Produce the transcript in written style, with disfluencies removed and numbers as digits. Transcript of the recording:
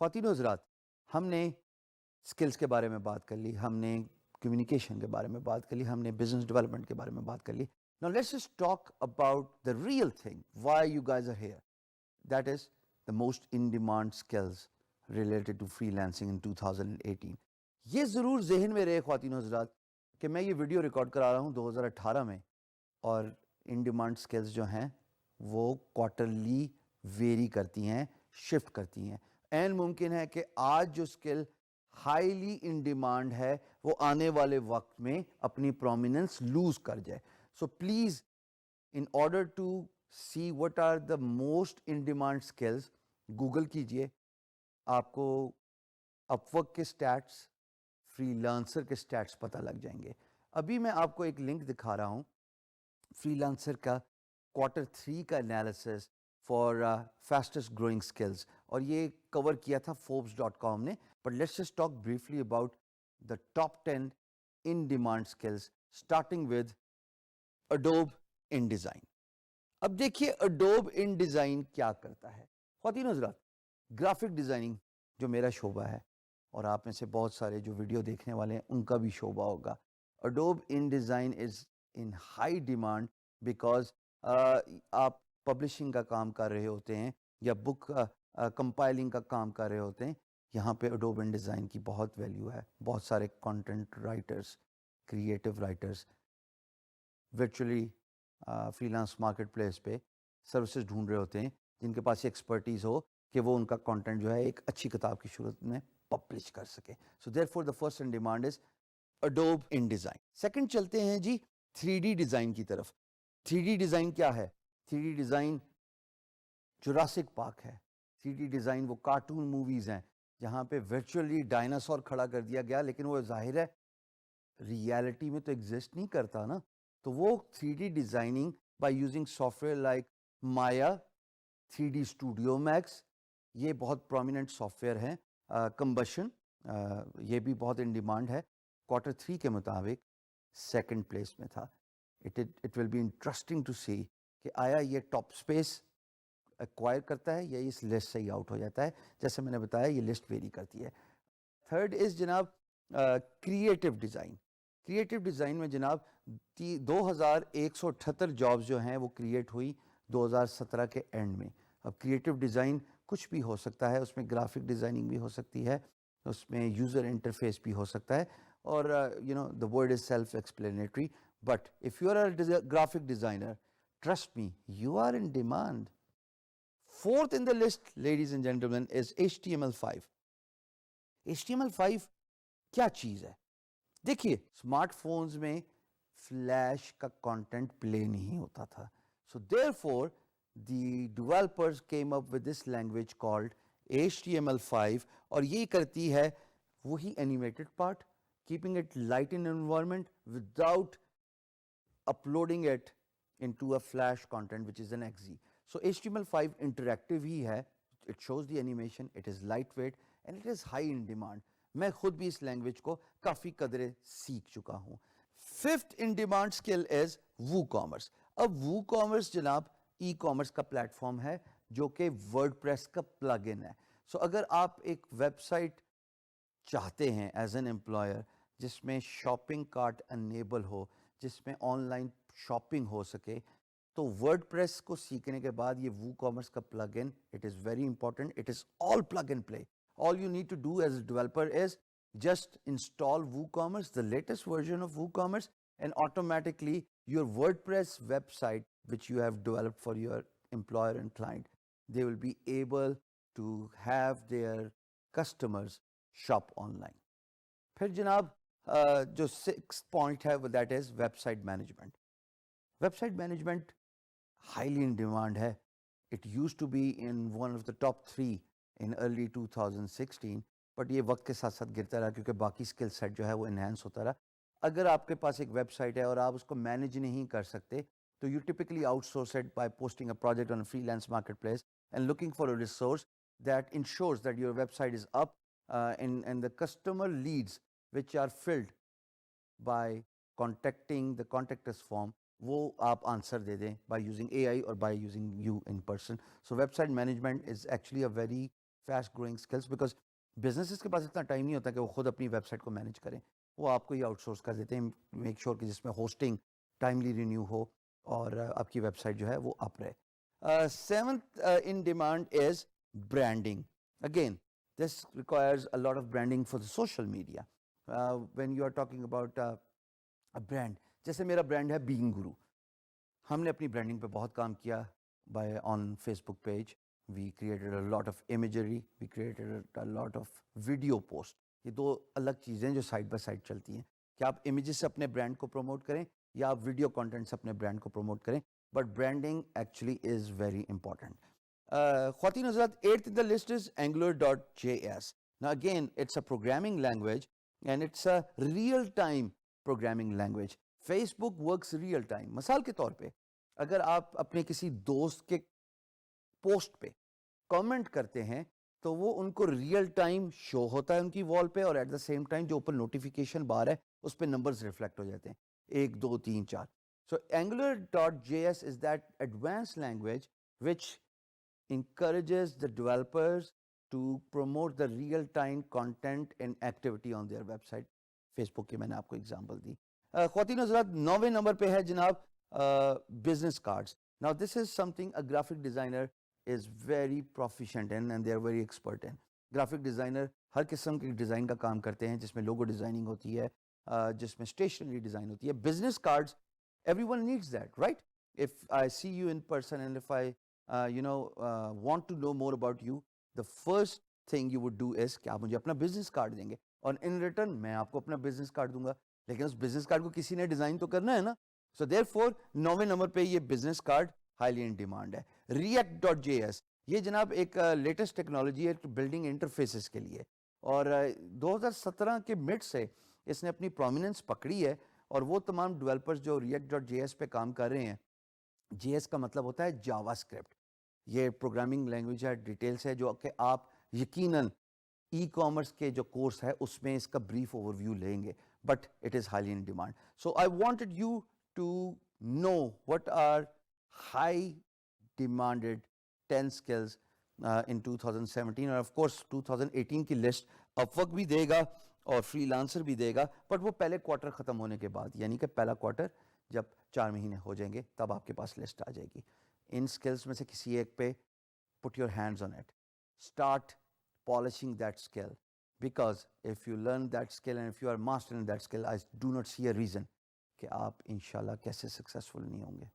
ख्वातीनो हज़रात, हमने स्किल्स के बारे में बात कर ली, हमने कम्युनिकेशन के बारे में बात कर ली, हमने बिजनेस डेवलपमेंट के बारे में बात कर ली. Now let's just talk about the real thing why you guys are here. That is the most in demand skills related to freelancing in 2018. ये ज़रूर जहन में रहे ख्वातीनो हज़रात कि मैं ये वीडियो रिकॉर्ड करा रहा हूँ 2018 में, और इन डिमांड स्किल्स जो हैं वो क्वार्टरली वेरी करती हैं, शिफ्ट करती हैं. एंड मुमकिन है कि आज जो स्किल हाईली इन डिमांड है वो आने वाले वक्त में अपनी प्रोमिनेंस लूज कर जाए. So please, in order to see what are the most in demand skills, Google कीजिए, आपको अपवर्क के स्टैट्स, फ्रीलांसर के स्टैट्स पता लग जाएंगे. अभी मैं आपको एक लिंक दिखा रहा हूँ फ्रीलांसर का Q3 का analysis for fastest growing skills, और ये कवर किया था Forbes.com ने. But let's just talk briefly about the top 10 in demand skills, starting with Adobe in design. अब देखिए अडोब इन डिज़ाइन क्या करता है. ख्वातीन हज़रात, ग्राफिक डिज़ाइनिंग जो मेरा शोबा है, और आप में से बहुत सारे जो वीडियो देखने वाले हैं उनका भी शोबा होगा, Adobe in design is in high demand because आप पब्लिशिंग का काम कर रहे होते हैं या बुक कंपाइलिंग का काम कर रहे होते हैं. यहाँ पे अडोब इन डिज़ाइन की बहुत वैल्यू है. बहुत सारे content writers, creative writers virtually freelance market place पे सर्विसेज ढूंढ रहे होते हैं जिनके पास एक्सपर्टीज़ हो कि वो उनका कंटेंट जो है एक अच्छी किताब की सूरत में पब्लिश कर सके. So therefore the first in demand is Adobe in design. Second चलते हैं जी 3D डिज़ाइन की तरफ. 3D डिज़ाइन क्या है? 3D डिज़ाइन जुरासिक पार्क है. 3D डिज़ाइन वो कार्टून मूवीज़ हैं जहाँ पे वर्चुअली डायनासोर खड़ा कर दिया गया, लेकिन वो जाहिर है रियलिटी में तो एग्जिस्ट नहीं करता ना. तो वो 3D designing by using software like Maya, 3D studio max, ये बहुत प्रोमिनेंट सॉफ्टवेयर हैं. कंबशन, ये भी बहुत इन डिमांड है. Q3 के मुताबिक सेकंड प्लेस में था. It will be interesting to see कि आया ये टॉप स्पेस एक्वायर करता है या इस लिस्ट से ही आउट हो जाता है. जैसे मैंने बताया ये लिस्ट वेरी करती है. थर्ड इज जनाब क्रिएटिव डिज़ाइन. क्रिएटिव डिज़ाइन में जनाब 2178 जॉब्स जो हैं वो क्रिएट हुई 2017 के एंड में. अब क्रिएटिव डिज़ाइन कुछ भी हो सकता है, उसमें ग्राफिक डिज़ाइनिंग भी हो सकती है, उसमें यूज़र इंटरफेस भी हो सकता है, और you know the word is self explanatory. But if you are a graphic designer, trust me, you are in demand. Fourth in the list, ladies and gentlemen, is HTML5. HTML5 क्या चीज़ है? देखिए, smartphones में flash का content play नहीं होता था. So therefore the developers came up with this language called HTML5, और ये करती है वही animated part, keeping it light in environment without uploading it into a flash content which is an XZ. So HTML5 interactive ही है. It shows the animation, it is lightweight and it is high in demand. मैं खुद भी इस language को काफ़ी कदरे सीख चुका हूँ. Fifth in demand skill is WooCommerce. अब WooCommerce जनाब ई कॉमर्स का प्लेटफॉर्म है जो कि वर्डप्रेस का प्लग इन है. सो अगर आप एक वेबसाइट चाहते हैं एज एन एम्प्लॉयर जिसमें शॉपिंग कार्ट अनेबल हो, जिसमें ऑनलाइन शॉपिंग हो सके, तो वर्डप्रेस को सीखने के बाद ये WooCommerce का plug in, it is very important. It is all plug and play. All you need to do as a developer is just install WooCommerce, the latest version of WooCommerce, and automatically your WordPress website, which you have developed for your employer and client, they will be able to have their customers shop online. फिर जनाब जो six point है वो that is website management. Website management highly in demand है. It used to be in one of the top 3 in early 2016, but ये वक्त के साथ साथ गिरता रहा क्योंकि बाकी स्किल सेट जो है वो इन्हेंस होता रहा. अगर आपके पास एक वेबसाइट है और आप उसको मैनेज नहीं कर सकते, तो you typically outsource it by posting a project on freelance market place and looking for a resource that ensures that your website is up, and the customer leads which are filled by contacting the contact us form, वो आप answer दे दें by using AI or by using you in person. So website management is actually a very fast growing skills because businesses के पास इतना time नहीं होता कि वो खुद अपनी वेबसाइट को मैनेज करें, वो आपको ही आउटसोर्स कर देते हैं, मेक श्योर कि जिसमें होस्टिंग टाइमली रिन्यू हो और आपकी वेबसाइट जो है वो अप रहे. Seventh in demand is branding. Again, this requires a lot of branding for the social media. When you are talking about a brand, जैसे मेरा ब्रांड है बीइंग गुरु, हमने अपनी ब्रांडिंग पे बहुत काम किया by on Facebook page. We created a lot of imagery, we created a lot of video post. ये दो अलग चीज़ें जो साइड बाय साइड चलती हैं कि आप इमेजेस से अपने ब्रांड को प्रमोट करें या आप वीडियो कंटेंट से अपने ब्रांड को प्रमोट करें, but branding actually is very important. ख्वातीन हज़रात, 8th in the list is Angular.js. Now again, it's a programming language and it's a real-time programming language. Facebook works real-time. मिसाल के तौर पे अगर आप अपने किसी दोस्त के पोस्ट पे कमेंट करते हैं तो वो उनको रियल टाइम शो होता है उनकी वॉल पे और एट द सेम टाइम जो ऊपर नोटिफिकेशन बार है उस पे नंबर्स रिफ्लेक्ट हो जाते हैं 1 2 3 4. सो Angular.js is that advanced language which encourages the developers to promote the real time content and activity on their website. Facebook की मैंने आपको एग्जांपल दी. ख्वातीन हज़रात, 9वें नंबर पे है जनाब business cards. Now this is something a graphic designer is very proficient in and they are very expert in. Graphic designer हर किस्म की design का काम करते हैं जिसमें लोगो डिज़ाइनिंग होती है, जिसमें स्टेशनरी डिज़ाइन होती है. Business cards, everyone needs that, right? If I see you in person and if I want to know more about you, the first thing you would do is कि आप मुझे अपना business card देंगे और in return मैं आपको अपना business card दूंगा, लेकिन उस बिजनेस कार्ड को किसी ने डिज़ाइन तो करना है ना. सो देयरफॉर 9वें नंबर पे ये business card highly in demand है. React.js, ये जनाब एक लेटेस्ट टेक्नोलॉजी है बिल्डिंग इंटरफेसेस के लिए और 2017 के मिड से इसने अपनी प्रोमिनेंस पकड़ी है और वो तमाम डेवलपर्स जो React.js पे काम कर रहे हैं, JS का मतलब होता है जावास्क्रिप्ट, ये प्रोग्रामिंग लैंग्वेज है, डिटेल्स है जो कि आप यकीनन ई कॉमर्स के जो कोर्स है उसमें इसका ब्रीफ ओवरव्यू लेंगे, but it is highly in demand. So I wanted you to know what are high demanded 10 skills in 2017 और ऑफ कोर्स 2018 की लिस्ट अपवर्क भी देगा और फ्रीलांसर भी देगा, बट वो पहले क्वार्टर ख़त्म होने के बाद, यानी कि पहला क्वार्टर जब 4 महीने हो जाएंगे तब आपके पास लिस्ट आ जाएगी. इन स्किल्स में से किसी एक पे put your hands on it, start polishing that skill, because if you learn that skill and if you are master in that skill, I do not see a reason कि आप इंशाल्लाह कैसे सक्सेसफुल नहीं होंगे.